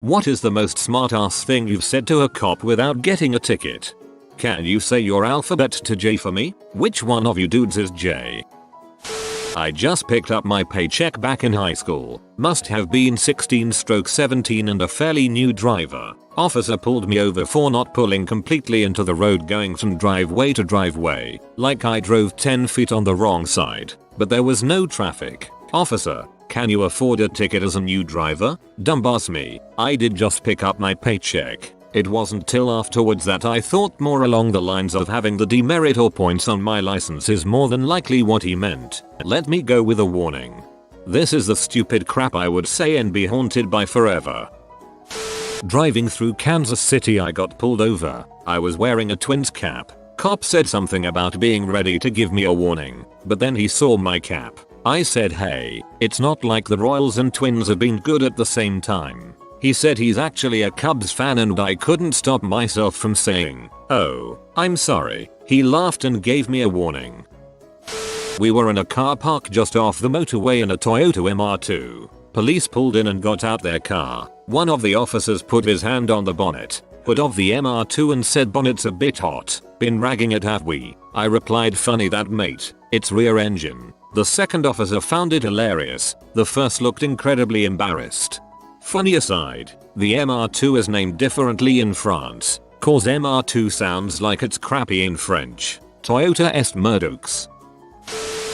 What is the most smart-ass thing you've said to a cop without getting a ticket? Can you say your alphabet to J for me? Which one of you dudes is J? I just picked up my paycheck back in high school. Must have been 16/17 and a fairly new driver. Officer pulled me over for not pulling completely into the road going from driveway to driveway. Like I drove 10 feet on the wrong side. But there was no traffic. Officer, can you afford a ticket as a new driver? Dumbass me. I did just pick up my paycheck. It wasn't till afterwards that I thought more along the lines of having the demerit or points on my license is more than likely what he meant. Let me go with a warning. This is the stupid crap I would say and be haunted by forever. Driving through Kansas City, I got pulled over. I was wearing a Twins cap. Cop said something about being ready to give me a warning, but then he saw my cap. I said, hey, it's not like the Royals and Twins have been good at the same time. He said he's actually a Cubs fan and I couldn't stop myself from saying, oh, I'm sorry. He laughed and gave me a warning. We were in a car park just off the motorway in a Toyota MR2. Police pulled in and got out their car. One of the officers put his hand on the bonnet, hood of the MR2 and said, bonnet's a bit hot. Been ragging it, have we? I replied, funny that, mate. It's rear engine. The second officer found it hilarious. The first looked incredibly embarrassed. Funny aside, the MR2 is named differently in France, cause MR2 sounds like it's crappy in French. Toyota est Merdoux.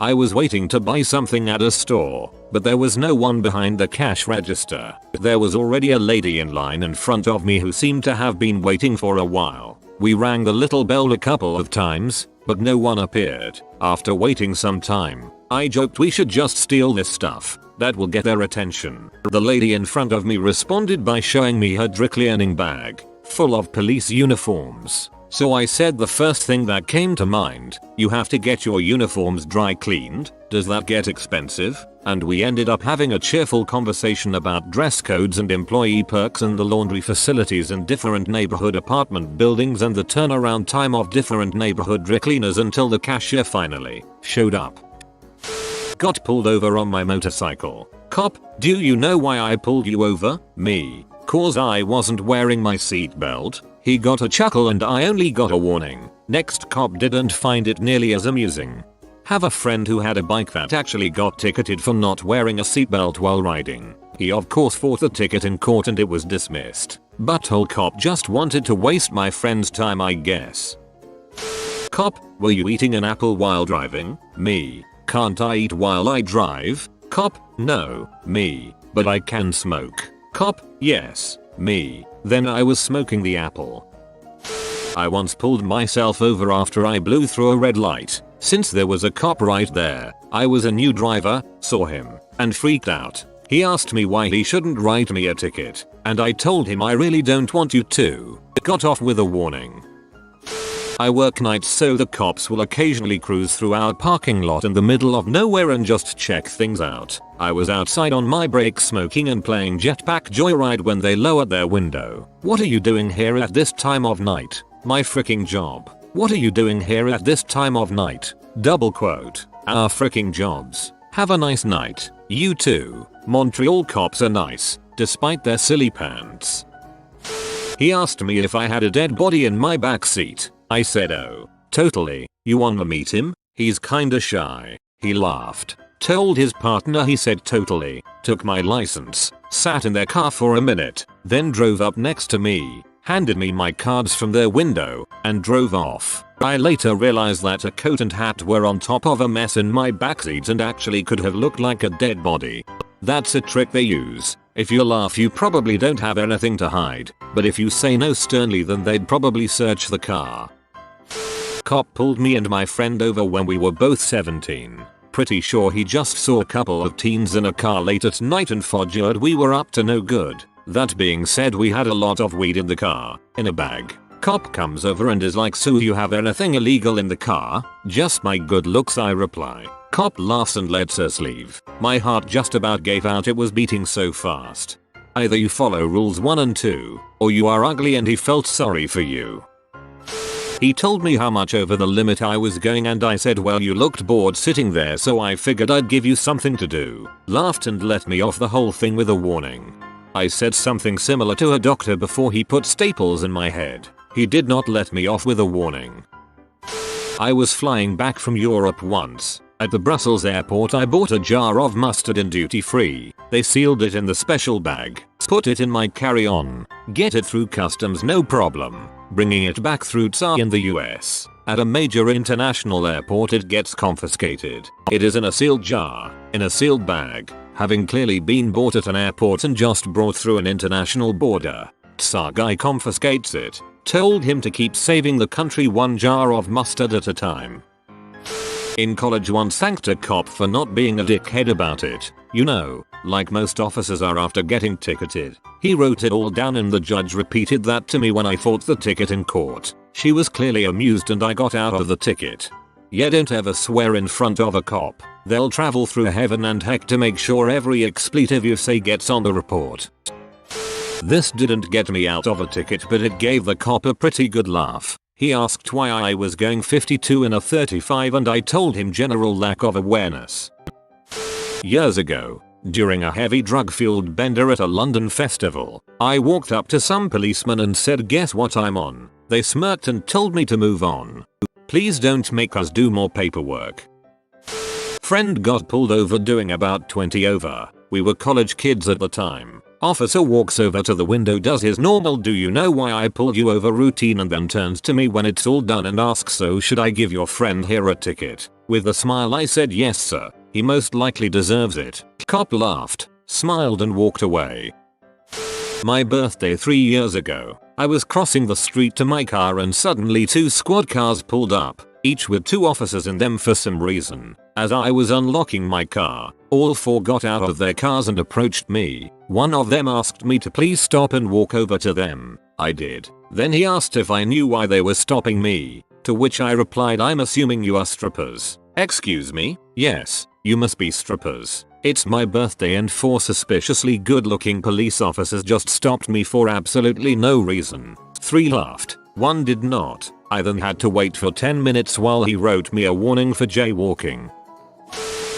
I was waiting to buy something at a store, but there was no one behind the cash register. There was already a lady in line in front of me who seemed to have been waiting for a while. We rang the little bell a couple of times, but no one appeared. After waiting some time, I joked we should just steal this stuff. That will get their attention. The lady in front of me responded by showing me her dry cleaning bag, full of police uniforms. So I said the first thing that came to mind, you have to get your uniforms dry cleaned? Does that get expensive? And we ended up having a cheerful conversation about dress codes and employee perks and the laundry facilities in different neighborhood apartment buildings and the turnaround time of different neighborhood dry cleaners until the cashier finally showed up. Got pulled over on my motorcycle. Cop, do you know why I pulled you over? Me. Cause I wasn't wearing my seatbelt. He got a chuckle and I only got a warning. Next cop didn't find it nearly as amusing. Have a friend who had a bike that actually got ticketed for not wearing a seatbelt while riding. He of course fought the ticket in court and it was dismissed. Butthole cop just wanted to waste my friend's time, I guess. Cop, were you eating an apple while driving? Me. Can't I eat while I drive? Cop, no. Me. But I can smoke. Cop, yes. Me. Then I was smoking the apple. I once pulled myself over after I blew through a red light. Since there was a cop right there, I was a new driver, saw him, and freaked out. He asked me why he shouldn't write me a ticket, and I told him I really don't want you to. Got off with a warning. I work nights, so the cops will occasionally cruise through our parking lot in the middle of nowhere and just check things out. I was outside on my break smoking and playing Jetpack Joyride when they lowered their window. What are you doing here at this time of night? My freaking job. What are you doing here at this time of night? Double quote. Our freaking jobs. Have a nice night. You too. Montreal cops are nice, despite their silly pants. He asked me if I had a dead body in my backseat. I said, oh, totally. You wanna meet him? He's kinda shy. He laughed. Told his partner he said totally. Took my license. Sat in their car for a minute. Then drove up next to me. Handed me my cards from their window. And drove off. I later realized that a coat and hat were on top of a mess in my backseat and actually could have looked like a dead body. That's a trick they use. If you laugh you probably don't have anything to hide. But if you say no sternly then they'd probably search the car. Cop pulled me and my friend over when we were both 17. Pretty sure he just saw a couple of teens in a car late at night and figured we were up to no good. That being said, we had a lot of weed in the car, in a bag. Cop comes over and is like, so you have anything illegal in the car? Just my good looks, I reply. Cop laughs and lets us leave. My heart just about gave out, it was beating so fast. Either you follow rules 1 and 2, or you are ugly and he felt sorry for you. He told me how much over the limit I was going and I said, well, you looked bored sitting there, so I figured I'd give you something to do. Laughed and let me off the whole thing with a warning. I said something similar to a doctor before he put staples in my head. He did not let me off with a warning. I was flying back from Europe once. At the Brussels airport I bought a jar of mustard in duty free. They sealed it in the special bag, put it in my carry-on, get it through customs no problem, bringing it back through TSA in the US. At a major international airport it gets confiscated. It is in a sealed jar, in a sealed bag, having clearly been bought at an airport and just brought through an international border. TSA guy confiscates it, told him to keep saving the country one jar of mustard at a time. In college once thanked a cop for not being a dickhead about it. You know, like most officers are after getting ticketed. He wrote it all down and the judge repeated that to me when I fought the ticket in court. She was clearly amused and I got out of the ticket. Yeah, don't ever swear in front of a cop. They'll travel through heaven and heck to make sure every expletive you say gets on the report. This didn't get me out of a ticket, but it gave the cop a pretty good laugh. He asked why I was going 52 in a 35 and I told him general lack of awareness. Years ago, during a heavy drug-fueled bender at a London festival, I walked up to some policemen and said, "Guess what I'm on?" They smirked and told me to move on. Please don't make us do more paperwork. Friend got pulled over doing about 20 over. We were college kids at the time. Officer walks over to the window, does his normal "do you know why I pulled you over" routine, and then turns to me when it's all done and asks, "So should I give your friend here a ticket?" With a smile I said, "Yes sir, he most likely deserves it." Cop laughed, smiled and walked away. My birthday 3 years ago, I was crossing the street to my car and suddenly 2 squad cars pulled up, each with 2 officers in them for some reason. As I was unlocking my car, all 4 got out of their cars and approached me. One of them asked me to please stop and walk over to them. I did. Then he asked if I knew why they were stopping me, to which I replied, "I'm assuming you are strippers." "Excuse me?" "Yes, you must be strippers. It's my birthday and 4 suspiciously good-looking police officers just stopped me for absolutely no reason." 3 laughed, 1 did not. I then had to wait for 10 minutes while he wrote me a warning for jaywalking.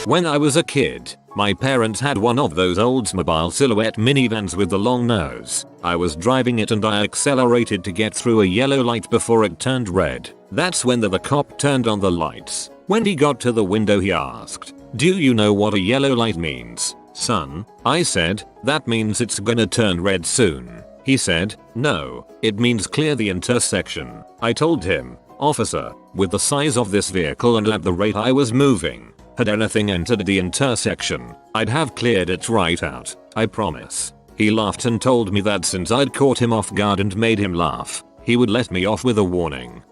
When I was a kid, my parents had one of those Oldsmobile silhouette minivans with the long nose. I was driving it and I accelerated to get through a yellow light before it turned red. That's when the cop turned on the lights. When he got to the window he asked, "Do you know what a yellow light means, son?" I said, "That means it's gonna turn red soon." He said, "No, it means clear the intersection." I told him, "Officer, with the size of this vehicle and at the rate I was moving, had anything entered the intersection, I'd have cleared it right out, I promise." He laughed and told me that since I'd caught him off guard and made him laugh, he would let me off with a warning.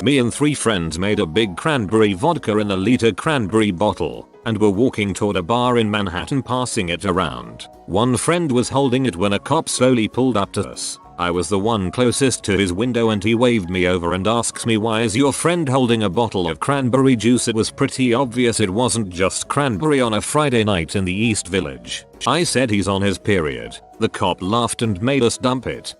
Me and 3 friends made a big cranberry vodka in a liter cranberry bottle and were walking toward a bar in Manhattan passing it around. One friend was holding it when a cop slowly pulled up to us. I was the one closest to his window and he waved me over and asks me, "Why is your friend holding a bottle of cranberry juice?" It was pretty obvious it wasn't just cranberry on a Friday night in the East Village. I said, "He's on his period." The cop laughed and made us dump it.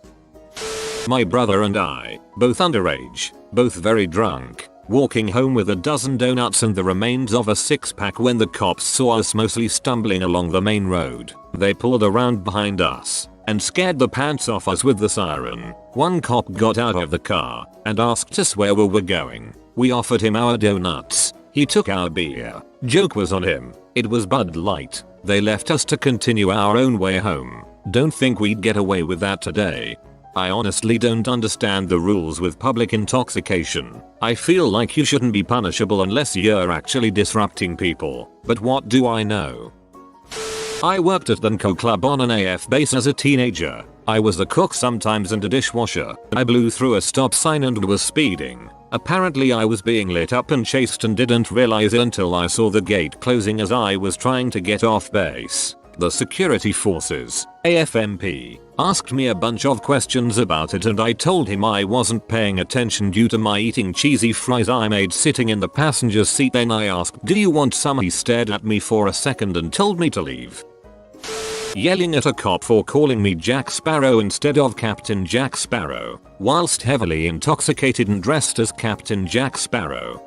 My brother and I, both underage, both very drunk, walking home with a dozen donuts and the remains of a 6-pack when the cops saw us mostly stumbling along the main road. They pulled around behind us and scared the pants off us with the siren. One cop got out of the car and asked us where we were going. We offered him our donuts. He took our beer. Joke was on him. It was Bud Light. They left us to continue our own way home. Don't think we'd get away with that today. I honestly don't understand the rules with public intoxication. I feel like you shouldn't be punishable unless you're actually disrupting people. But what do I know? I worked at the NCO club on an AF base as a teenager. I was a cook sometimes and a dishwasher. I blew through a stop sign and was speeding. Apparently I was being lit up and chased and didn't realize it until I saw the gate closing as I was trying to get off base. The security forces, AFMP, asked me a bunch of questions about it and I told him I wasn't paying attention due to my eating cheesy fries I made sitting in the passenger seat. Then I asked, "Do you want some?" He stared at me for a second and told me to leave. Yelling at a cop for calling me Jack Sparrow instead of Captain Jack Sparrow, whilst heavily intoxicated and dressed as Captain Jack Sparrow.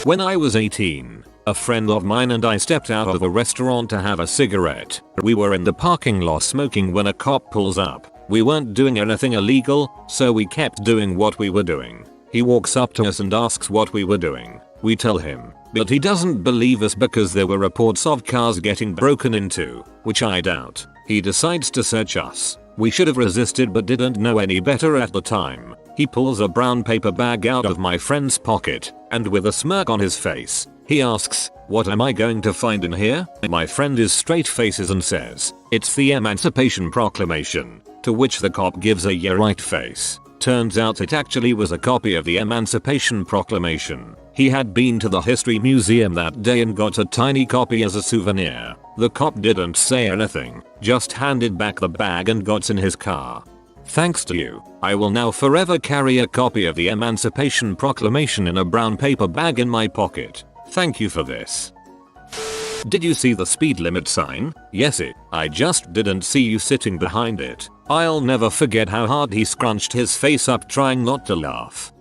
When I was 18, A friend of mine and I stepped out of a restaurant to have a cigarette. We were in the parking lot smoking when a cop pulls up. We weren't doing anything illegal, so we kept doing what we were doing. He walks up to us and asks what we were doing. We tell him, but he doesn't believe us because there were reports of cars getting broken into, which I doubt. He decides to search us. We should have resisted but didn't know any better at the time. He pulls a brown paper bag out of my friend's pocket, and with a smirk on his face, he asks, "What am I going to find in here?" My friend is straight faces and says, "It's the Emancipation Proclamation," to which the cop gives a "yeah right" face. Turns out it actually was a copy of the Emancipation Proclamation. He had been to the History Museum that day and got a tiny copy as a souvenir. The cop didn't say anything, just handed back the bag and got in his car. Thanks to you, I will now forever carry a copy of the Emancipation Proclamation in a brown paper bag in my pocket. Thank you for this. Did you see the speed limit sign? Yes I just didn't see you sitting behind it. I'll never forget how hard he scrunched his face up trying not to laugh.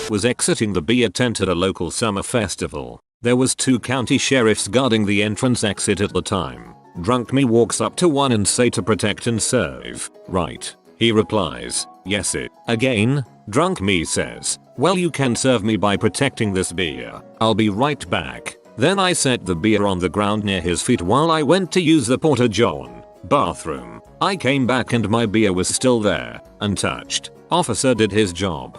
Was exiting the beer tent at a local summer festival. There was 2 county sheriffs guarding the entrance exit at the time. Drunk me walks up to one and say to protect and serve, right? He replies, yes Again, drunk me says, well you can serve me by protecting this beer. I'll be right back. Then I set the beer on the ground near his feet while I went to use the porta-john bathroom. I came back and my beer was still there, untouched. Officer did his job.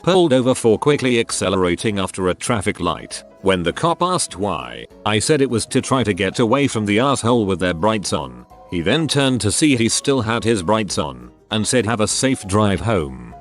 Pulled over for quickly accelerating after a traffic light. When the cop asked why, I said it was to try to get away from the asshole with their brights on. He then turned to see he still had his brights on, and said have a safe drive home.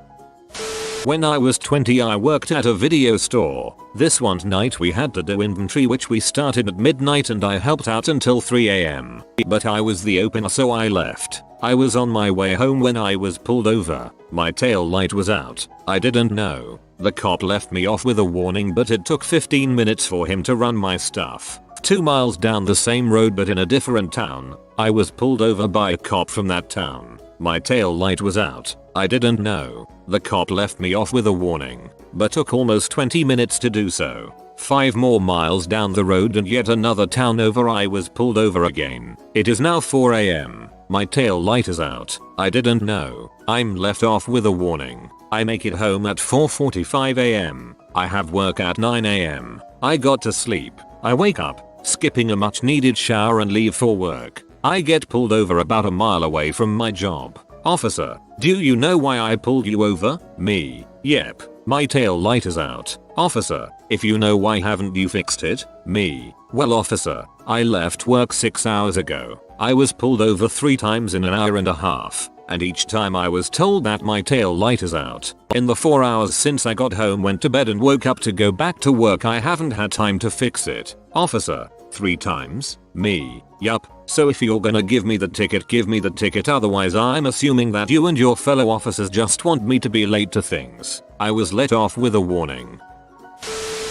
When I was 20 I worked at a video store. This one night we had to do inventory which we started at midnight and I helped out until 3 AM. But I was the opener so I left. I was on my way home when I was pulled over. My tail light was out. I didn't know. The cop left me off with a warning but it took 15 minutes for him to run my stuff. 2 miles down the same road but in a different town, I was pulled over by a cop from that town. My tail light was out. I didn't know. The cop left me off with a warning, but took almost 20 minutes to do so. 5 more miles down the road and yet another town over I was pulled over again. It is now 4 AM. My tail light is out. I didn't know. I'm left off with a warning. I make it home at 4:45 AM. I have work at 9 AM. I got to sleep. I wake up, skipping a much needed shower and leave for work. I get pulled over about a mile away from my job. Officer, do you know why I pulled you over? Me. Yep. My tail light is out. Officer, if you know why haven't you fixed it? Me. Well officer, I left work 6 hours ago. I was pulled over 3 times in an hour and a half, and each time I was told that my tail light is out. In the 4 hours since I got home, went to bed and woke up to go back to work I haven't had time to fix it. Officer, 3 times? Me. Yup. So if you're gonna give me the ticket, give me the ticket, otherwise I'm assuming that you and your fellow officers just want me to be late to things. I was let off with a warning.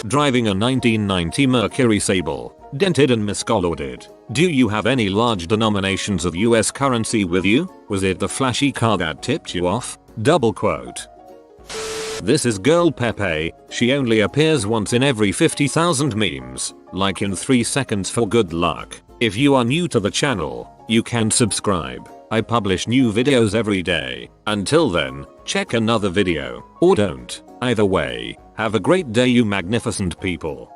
Driving a 1990 Mercury Sable, dented and miscolored. Do you have any large denominations of US currency with you? Was it the flashy car that tipped you off? Double quote. This is Girl Pepe. She only appears once in every 50,000 memes, like in 3 seconds for good luck. If you are new to the channel, you can subscribe. I publish new videos every day. Until then, check another video, or don't. Either way, have a great day you magnificent people.